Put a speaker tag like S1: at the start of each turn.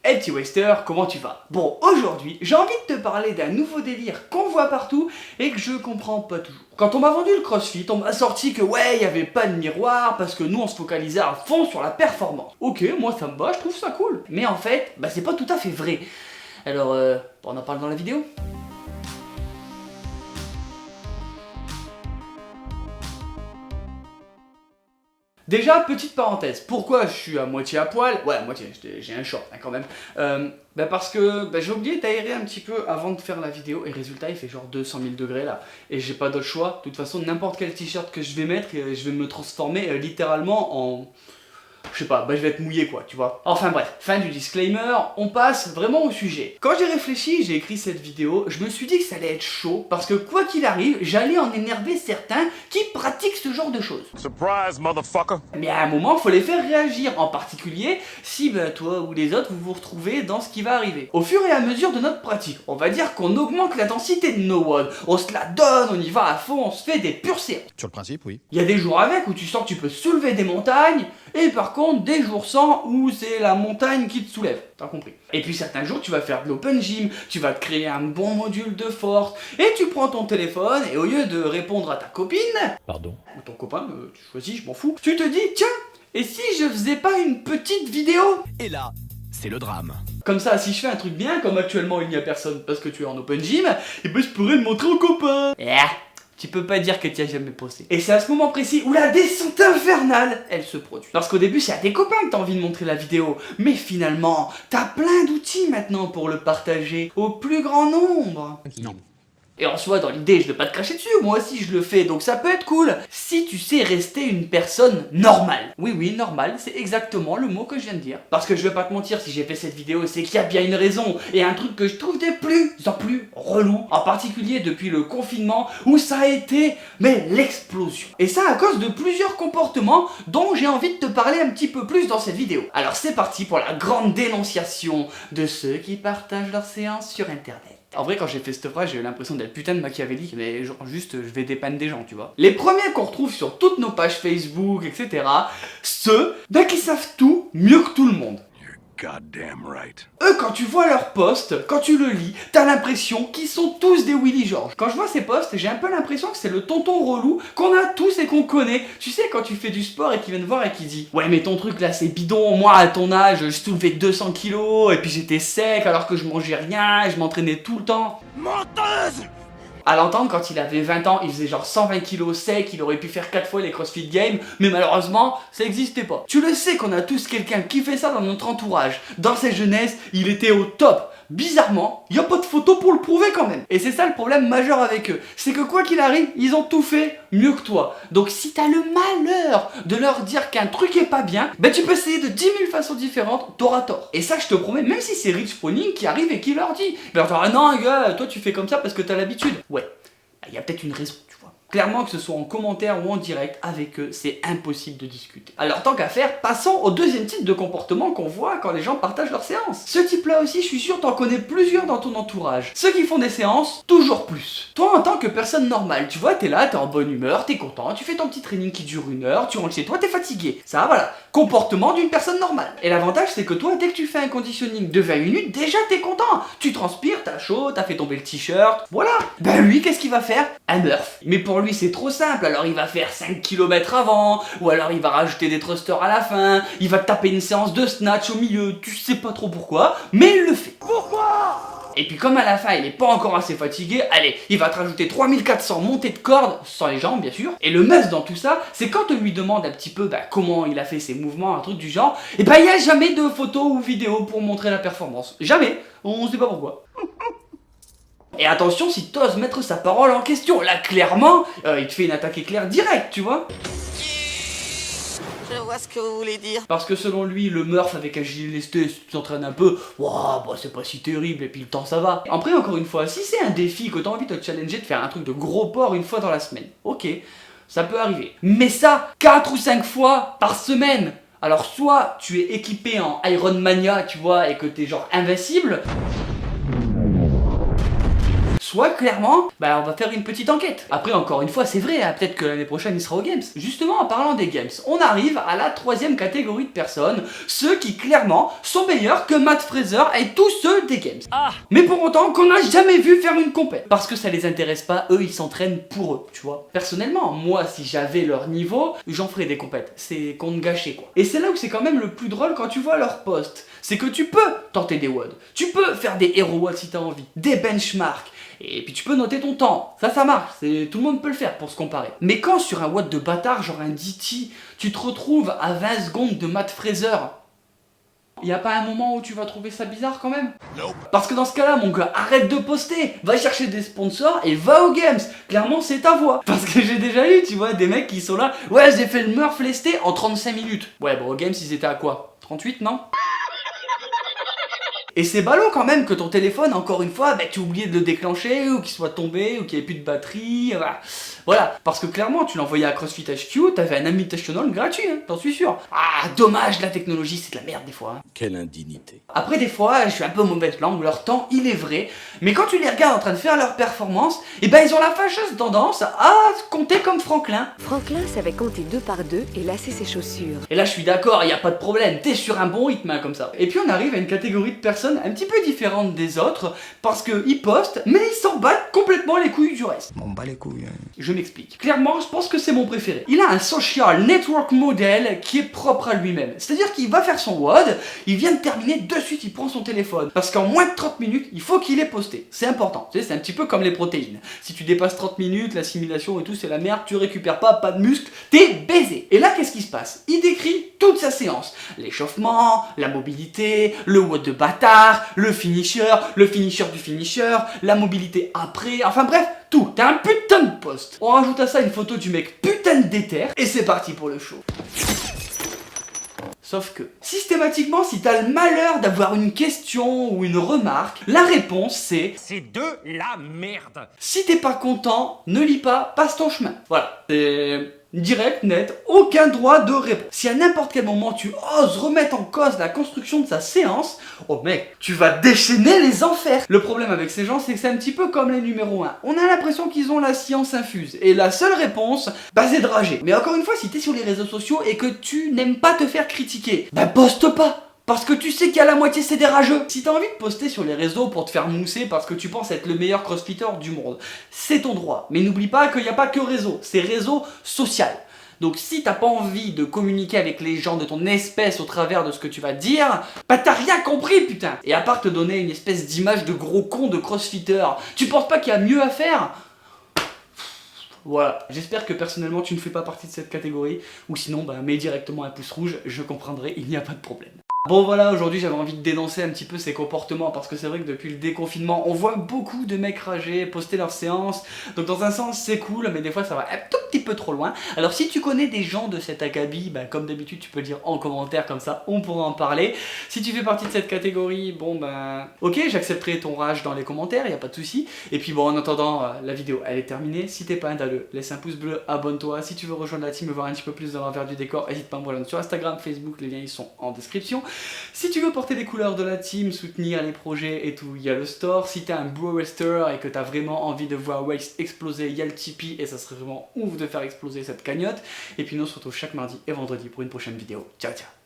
S1: Hey petit Waster, comment tu vas? Bon, aujourd'hui, j'ai envie de te parler d'un nouveau délire qu'on voit partout et que je comprends pas toujours. Quand on m'a vendu le CrossFit, on m'a sorti que ouais, il y avait pas de miroir parce que nous on se focalisait à fond sur la performance. Ok, moi ça me va, je trouve ça cool. Mais en fait, bah c'est pas tout à fait vrai. Alors, on en parle dans la vidéo? Déjà, petite parenthèse, pourquoi je suis à moitié à poil? Ouais, à moitié, j'ai un short hein, quand même. Parce que j'ai oublié d'aérer un petit peu avant de faire la vidéo et résultat il fait genre 200 000 degrés là. Et j'ai pas d'autre choix, de toute façon n'importe quel t-shirt que je vais mettre, je vais me transformer littéralement en... Je sais pas, je vais être mouillé quoi, tu vois. Enfin bref, fin du disclaimer, on passe vraiment au sujet. Quand j'ai réfléchi, j'ai écrit cette vidéo, je me suis dit que ça allait être chaud, parce que quoi qu'il arrive, j'allais en énerver certains qui pratiquent ce genre de choses.
S2: Surprise, motherfucker!
S1: Mais à un moment, faut les faire réagir, en particulier si toi ou les autres vous vous retrouvez dans ce qui va arriver. Au fur et à mesure de notre pratique, on va dire qu'on augmente l'intensité de nos WOD, on se la donne, on y va à fond, on se fait des pures séances.
S2: Sur le principe, oui.
S1: Il y a des jours avec où tu sens que tu peux soulever des montagnes, et par contre des jours sans où c'est la montagne qui te soulève, t'as compris. Et puis certains jours tu vas faire de l'open gym, tu vas te créer un bon module de force, et tu prends ton téléphone et au lieu de répondre à ta copine,
S2: Pardon?
S1: ou ton copain, tu choisis, je m'en fous, tu te dis tiens, et si je faisais pas une petite vidéo?
S2: Et là, c'est le drame.
S1: Comme ça, si je fais un truc bien, comme actuellement il n'y a personne parce que tu es en open gym, et je pourrais le montrer aux copains. Tu peux pas dire que tu as jamais posté. Et c'est à ce moment précis où la descente infernale, elle se produit. Parce qu'au début, c'est à tes copains que t'as envie de montrer la vidéo. Mais finalement, t'as plein d'outils maintenant pour le partager au plus grand nombre.
S2: Non.
S1: Et en soi, dans l'idée, je vais pas te cracher dessus, moi aussi je le fais, donc ça peut être cool. Si tu sais rester une personne normale. Oui, normale, c'est exactement le mot que je viens de dire. Parce que je vais pas te mentir, si j'ai fait cette vidéo, c'est qu'il y a bien une raison. Et un truc que je trouve de plus en plus relou, en particulier depuis le confinement, où ça a été, l'explosion. Et ça à cause de plusieurs comportements dont j'ai envie de te parler un petit peu plus dans cette vidéo. Alors c'est parti pour la grande dénonciation de ceux qui partagent leurs séances sur internet. En vrai, quand j'ai fait cette phrase, j'ai eu l'impression d'être putain de machiavélique, mais genre juste, je vais dépanner des gens, tu vois. Les premiers qu'on retrouve sur toutes nos pages Facebook, etc., ceux qui savent tout mieux que tout le monde.
S2: Goddamn right.
S1: Eux, quand tu vois leurs posts, quand tu le lis, t'as l'impression qu'ils sont tous des Willy George. Quand je vois ces posts, j'ai un peu l'impression que c'est le tonton relou qu'on a tous et qu'on connaît. Tu sais, quand tu fais du sport et qu'il vient te voir et qu'il dit « Ouais, mais ton truc là, c'est bidon, moi à ton âge, je soulevais 200 kilos, et puis j'étais sec alors que je mangeais rien, je m'entraînais tout le temps. »
S2: Menteuse!
S1: À l'entendre, quand il avait 20 ans, il faisait genre 120 kilos sec, il aurait pu faire 4 fois les CrossFit Games, mais malheureusement, ça n'existait pas. Tu le sais qu'on a tous quelqu'un qui fait ça dans notre entourage. Dans sa jeunesse, il était au top. Bizarrement, il n'y a pas de photo pour le prouver quand même. Et c'est ça le problème majeur avec eux. C'est que quoi qu'il arrive, ils ont tout fait mieux que toi. Donc si t'as le malheur de leur dire qu'un truc est pas bien, tu peux essayer de 10 000 façons différentes, t'auras tort. Et ça je te promets, même si c'est Rich Froning qui arrive et qui leur dit, il leur dire ah non gars, toi tu fais comme ça parce que t'as l'habitude. Ouais, il y a peut-être une raison, tu vois. Clairement, que ce soit en commentaire ou en direct, avec eux, c'est impossible de discuter. Alors tant qu'à faire, passons au deuxième type de comportement qu'on voit quand les gens partagent leurs séances. Ce type-là aussi, je suis sûr, t'en connais plusieurs dans ton entourage. Ceux qui font des séances, toujours plus. Toi, en tant que personne normale, tu vois, t'es là, t'es en bonne humeur, t'es content, tu fais ton petit training qui dure 1 heure, tu rentres chez toi, t'es fatigué. Ça, voilà. Comportement d'une personne normale. Et l'avantage, c'est que toi, dès que tu fais un conditioning de 20 minutes, déjà t'es content. Tu transpires, t'as chaud, t'as fait tomber le t-shirt, voilà. Lui, qu'est-ce qu'il va faire? Un Murph. Mais pour lui, c'est trop simple. Alors, il va faire 5 km avant, ou alors il va rajouter des thrusters à la fin, il va taper une séance de snatch au milieu, tu sais pas trop pourquoi, mais il le fait. Pourquoi? Et puis comme à la fin il est pas encore assez fatigué, allez, il va te rajouter 3400 montées de cordes, sans les jambes bien sûr. Et le must dans tout ça, c'est quand on lui demande un petit peu comment il a fait ses mouvements, un truc du genre, et il n'y a jamais de photos ou vidéos pour montrer la performance. Jamais, on sait pas pourquoi. Et attention si t'oses mettre sa parole en question, là clairement, il te fait une attaque éclair directe, tu vois.
S3: Je vois ce que vous voulez dire.
S1: Parce que selon lui, le Murph avec un gilet lesté, si tu t'entraînes un peu, c'est pas si terrible et puis le temps ça va. Après, encore une fois, si c'est un défi que t'as envie de te challenger de faire un truc de gros porc 1 fois dans la semaine, ok, ça peut arriver. Mais ça, 4 ou 5 fois par semaine. Alors soit tu es équipé en Iron Mania, tu vois, et que t'es genre invincible, soit clairement, bah on va faire une petite enquête. Après encore une fois c'est vrai, hein, peut-être que l'année prochaine il sera au Games. Justement en parlant des Games, on arrive à la troisième catégorie de personnes, ceux qui clairement sont meilleurs que Matt Fraser et tous ceux des Games. Mais pour autant qu'on n'a jamais vu faire une compète. Parce que ça les intéresse pas, eux ils s'entraînent pour eux, tu vois. Personnellement, moi si j'avais leur niveau, j'en ferais des compètes. C'est compte gâché quoi. Et c'est là où c'est quand même le plus drôle quand tu vois leur post. C'est que tu peux tenter des WOD, tu peux faire des hero WOD si t'as envie, des benchmarks, et puis tu peux noter ton temps. Ça marche, tout le monde peut le faire pour se comparer. Mais quand sur un WOD de bâtard, genre un DT, tu te retrouves à 20 secondes de Matt Fraser, y a pas un moment où tu vas trouver ça bizarre quand même? Parce que dans ce cas-là, mon gars, arrête de poster, va chercher des sponsors et va aux Games. Clairement, c'est ta voix. Parce que j'ai déjà eu, tu vois, des mecs qui sont là, ouais, j'ai fait le Murph lesté en 35 minutes. Ouais, bon, aux Games, ils étaient à quoi? 38, non? Et c'est ballot quand même que ton téléphone, encore une fois, bah, tu as oublié de le déclencher, ou qu'il soit tombé, ou qu'il n'y ait plus de batterie, voilà. Parce que clairement, tu l'envoyais à CrossFit HQ, t'avais un invitational gratuit, hein, t'en suis sûr. Ah, dommage, la technologie, c'est de la merde des fois. Hein.
S2: Quelle indignité.
S1: Après, des fois, je suis un peu mauvaise langue, leur temps, il est vrai, mais quand tu les regardes en train de faire leur performance, et ben ils ont la fâcheuse tendance à compter comme Franklin.
S3: Franklin savait compter 2 par 2 et lasser ses chaussures.
S1: Et là, je suis d'accord, il n'y a pas de problème, t'es sur un bon rythme, hein, comme ça. Et puis on arrive à une catégorie de personnes un petit peu différente des autres, parce qu'ils postent, mais ils s'en battent complètement les couilles du reste.
S4: Bon, bat les couilles.
S1: Je m'explique. Clairement, je pense que c'est mon préféré. Il a un social network model qui est propre à lui-même. C'est-à-dire qu'il va faire son WOD, il vient de terminer, de suite il prend son téléphone. Parce qu'en moins de 30 minutes, il faut qu'il ait posté. C'est important. Tu sais, c'est un petit peu comme les protéines. Si tu dépasses 30 minutes, l'assimilation et tout, c'est la merde, tu récupères pas de muscles, t'es baisé. Et là, qu'est-ce qui se passe? Il décrit toute sa séance. L'échauffement, la mobilité, le WOD de bâtard, le finisher du finisher, la mobilité après, enfin bref, tout. T'as un putain de post. On rajoute à ça une photo du mec putain de déter, et c'est parti pour le show. Sauf que, systématiquement, si t'as le malheur d'avoir une question ou une remarque, la réponse c'est...
S5: C'est de la merde.
S1: Si t'es pas content, ne lis pas, passe ton chemin. Voilà, c'est... direct, net, aucun droit de réponse. Si à n'importe quel moment tu oses remettre en cause la construction de sa séance, oh mec, tu vas déchaîner les enfers. Le problème avec ces gens, c'est que c'est un petit peu comme les numéros 1. On a l'impression qu'ils ont la science infuse. Et la seule réponse, bah c'est de rager. Mais encore une fois, si t'es sur les réseaux sociaux et que tu n'aimes pas te faire critiquer, bah poste pas. Parce que tu sais qu'il y a la moitié c'est des rageux. Si t'as envie de poster sur les réseaux pour te faire mousser parce que tu penses être le meilleur crossfitter du monde, c'est ton droit. Mais n'oublie pas qu'il n'y a pas que réseau, c'est réseau social. Donc si t'as pas envie de communiquer avec les gens de ton espèce au travers de ce que tu vas dire, bah t'as rien compris putain. Et à part te donner une espèce d'image de gros con de crossfitter, tu penses pas qu'il y a mieux à faire ? Voilà, j'espère que personnellement tu ne fais pas partie de cette catégorie, ou sinon bah mets directement un pouce rouge, je comprendrai, il n'y a pas de problème. Bon voilà, aujourd'hui j'avais envie de dénoncer un petit peu ces comportements parce que c'est vrai que depuis le déconfinement, on voit beaucoup de mecs rager, poster leurs séances. Donc dans un sens c'est cool, mais des fois ça va un tout petit peu trop loin. Alors si tu connais des gens de cet acabit, bah, comme d'habitude tu peux le dire en commentaire, comme ça on pourra en parler. Si tu fais partie de cette catégorie, bon ben ok, j'accepterai ton rage dans les commentaires, y a pas de souci. Et puis bon, en attendant, la vidéo elle est terminée. Si t'es pas un dalleux, laisse un pouce bleu, abonne-toi. Si tu veux rejoindre la team et voir un petit peu plus de l'envers du décor, n'hésite pas à me rejoindre sur Instagram, Facebook, les liens ils sont en description. Si tu veux porter les couleurs de la team, soutenir les projets et tout, il y a le store. Si t'es un bro rester et que t'as vraiment envie de voir Waste exploser, il y a le Tipeee et ça serait vraiment ouf de faire exploser cette cagnotte. Et puis nous on se retrouve chaque mardi et vendredi pour une prochaine vidéo. Ciao ciao.